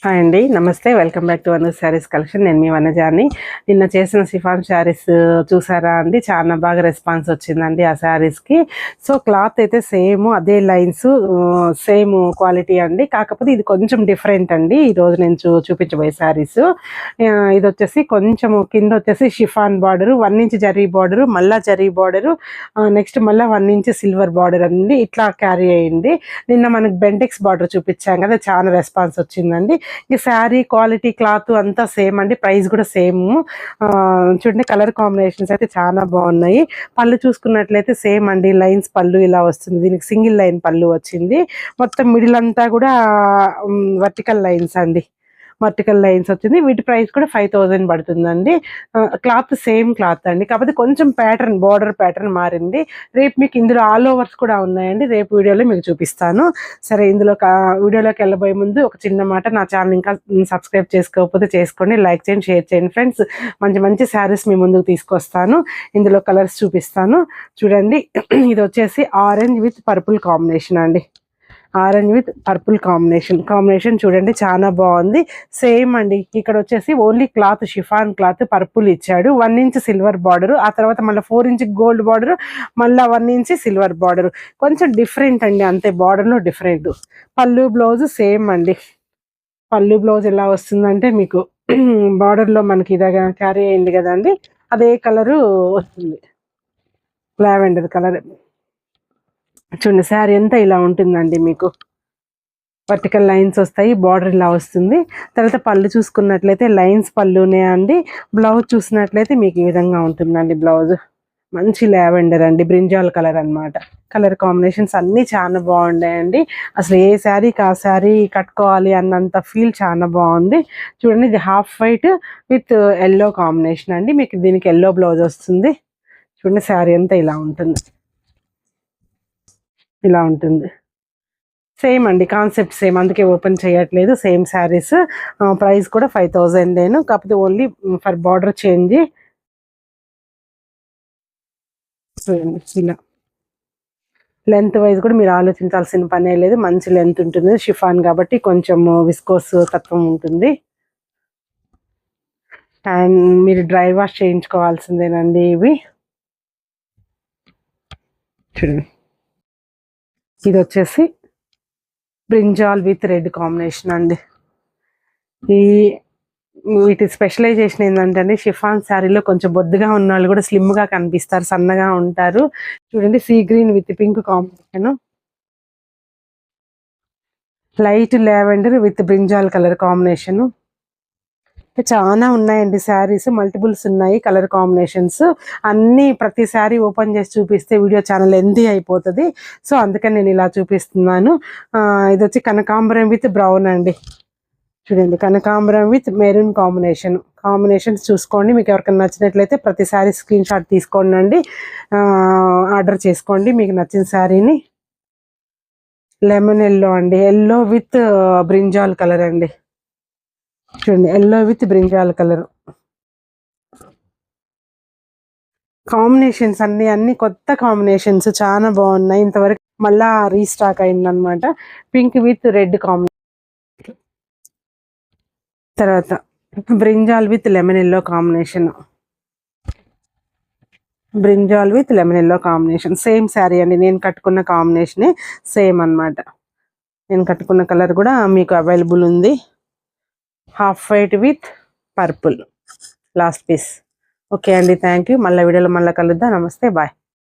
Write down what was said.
Hi అండి, నమస్తే. Welcome back to Vanuj's saris collection. నేను మీ వనజాని. నిన్న చేసిన సిఫాన్ శారీస్ చూసారా అండి? చాలా బాగా రెస్పాన్స్ వచ్చిందండి ఆ శారీస్కి. సో క్లాత్ అయితే సేమ్, అదే లైన్స్, సేమ్ క్వాలిటీ అండి. కాకపోతే ఇది కొంచెం డిఫరెంట్ అండి. ఈరోజు నేను చూపించబోయే శారీస్ ఇది వచ్చేసి కొంచెం కింద వచ్చేసి chiffon border, 1 inch zari border, మళ్ళా జరీ బార్డరు, నెక్స్ట్ మళ్ళీ 1 ఇంచ్ సిల్వర్ బార్డర్ అండి. ఇట్లా క్యారీ అయ్యింది. నిన్న మనకు బెంటెక్స్ బార్డర్ చూపించాం కదా, చాలా రెస్పాన్స్ వచ్చిందండి. ఈ శారీ క్వాలిటీ, క్లాత్ అంతా సేమ్ అండి. ప్రైస్ కూడా సేమ్. చూడండి, కలర్ కాంబినేషన్స్ అయితే చాలా బాగున్నాయి. పళ్ళు చూసుకున్నట్లయితే సేమ్ అండి. లైన్స్ పళ్ళు ఇలా వస్తుంది. దీనికి సింగిల్ లైన్ పళ్ళు వచ్చింది. మొత్తం మిడిల్ అంతా కూడా వర్టికల్ లైన్స్ అండి. వర్టికల్ లైన్స్ వచ్చింది. వీటి ప్రైస్ కూడా 5000 పడుతుందండి. క్లాత్ సేమ్ క్లాత్ అండి. కాకపోతే కొంచెం ప్యాటర్న్, బార్డర్ ప్యాటర్న్ మారింది. రేపు మీకు ఇందులో ఆల్ ఓవర్స్ కూడా ఉన్నాయండి. రేపు వీడియోలో మీకు చూపిస్తాను. సరే, వీడియోలోకి వెళ్ళబోయే ముందు ఒక చిన్న మాట, నా ఛానల్ ఇంకా సబ్స్క్రైబ్ చేసుకోకపోతే చేసుకోండి, లైక్ చేయండి, షేర్ చేయండి ఫ్రెండ్స్. మంచి మంచి శారీస్ మీ ముందుకు తీసుకొస్తాను. ఇందులో కలర్స్ చూపిస్తాను. చూడండి, ఇది వచ్చేసి ఆరెంజ్ విత్ పర్పుల్ కాంబినేషన్ అండి. ఆరెంజ్ విత్ పర్పుల్ కాంబినేషన్ చూడండి, చాలా బాగుంది. సేమ్ అండి. ఇక్కడ వచ్చేసి only cloth chiffon cloth purple ఇచ్చాడు. 1 ఇంచ్ సిల్వర్ బార్డర్, ఆ తర్వాత మళ్ళీ 4 ఇంచ్ గోల్డ్ బార్డర్, మళ్ళీ 1 ఇంచ్ సిల్వర్ బార్డర్. కొంచెం డిఫరెంట్ అండి, అంతే. బార్డర్లో డిఫరెంట్. పళ్ళు బ్లౌజ్ సేమ్ అండి. పళ్ళు బ్లౌజ్ ఎలా వస్తుందంటే మీకు బార్డర్లో మనకి ఇలాగా క్యారీ అయింది కదండి, అదే కలరు వస్తుంది. Lavender colour. చూడండి, శారీ అంతా ఇలా ఉంటుందండి. మీకు వర్టికల్ లైన్స్ వస్తాయి, బార్డర్ ఇలా వస్తుంది. తర్వాత పళ్ళు చూసుకున్నట్లయితే లైన్స్ పళ్ళునే అండి. బ్లౌజ్ చూసినట్లయితే మీకు ఈ విధంగా ఉంటుందండి. బ్లౌజ్ మంచి లావెండర్ అండి, బ్రింజాల్ కలర్ అన్నమాట. కలర్ కాంబినేషన్స్ అన్నీ చాలా బాగున్నాయండి. అసలు ఏ శారీకి ఆ శారీ కట్టుకోవాలి అన్నంత ఫీల్ చాలా బాగుంది. చూడండి, ఇది half white with yellow combination అండి. మీకు దీనికి ఎల్లో బ్లౌజ్ వస్తుంది. చూడండి, శారీ అంతా ఇలా ఉంటుంది. ఇలా ఉంటుంది. సేమ్ అండి, కాన్సెప్ట్ సేమ్, అందుకే ఓపెన్ చేయట్లేదు. సేమ్ శారీస్. ప్రైస్ కూడా 5000. కాకపోతే ఓన్లీ ఫర్ బార్డర్ చేంజ్. ఇలా లెంత్ వైజ్ కూడా మీరు ఆలోచించాల్సిన పనే లేదు. మంచి లెంత్ ఉంటుంది. షిఫాన్ కాబట్టి కొంచెం విస్కోస్ తత్వం ఉంటుంది. అండ్ మీరు డ్రై వాష్ చేయించుకోవాల్సిందేనండి ఇవి. చూడండి, ఇది వచ్చేసి బ్రింజాల్ విత్ రెడ్ కాంబినేషన్ అండి. వీటి స్పెషలైజేషన్ ఏంటంటే షిఫాన్ శారీలో కొంచెం బొద్దుగా ఉన్న వాళ్ళు కూడా స్లిమ్గా కనిపిస్తారు, సన్నగా ఉంటారు. చూడండి, sea green with pink combination, light lavender with brinjal colour combination. చాలా ఉన్నాయండి శారీస్, మల్టిపుల్స్ ఉన్నాయి కలర్ కాంబినేషన్స్ అన్నీ. ప్రతి శారీ ఓపెన్ చేసి చూపిస్తే వీడియో ఛానల్ లెంతీ అయిపోతుంది. సో అందుకని నేను ఇలా చూపిస్తున్నాను. ఇది వచ్చి కనకాంబరం విత్ బ్రౌన్ అండి. చూడండి, కనకాంబరం విత్ మెరూన్ కాంబినేషన్స్ చూసుకోండి. మీకు ఎవరికైనా నచ్చినట్లయితే ప్రతి శారీ స్క్రీన్ షాట్ తీసుకోండి అండి, ఆర్డర్ చేసుకోండి మీకు నచ్చిన శారీని. లెమన్ ఎల్లో అండి, ఎల్లో విత్ బ్రింజాల్ కలర్ అండి. చూడండి, yellow with brinjal colour combinations అన్ని కొత్త కాంబినేషన్స్ చాలా బాగున్నాయి. ఇంతవరకు మళ్ళా రీస్టాక్ అయిందనమాట. Pink with red combination. తర్వాత brinjal with lemon yellow combination. Same sari అండి. నేను కట్టుకున్న కాంబినేషనే సేమ్ అన్నమాట. నేను కట్టుకున్న కలర్ కూడా మీకు అవైలబుల్ ఉంది. Half white with purple last piece. Okay అండి, థ్యాంక్ యూ. మళ్ళీ వీడియోలో మళ్ళీ కలుద్దాం. నమస్తే, బాయ్.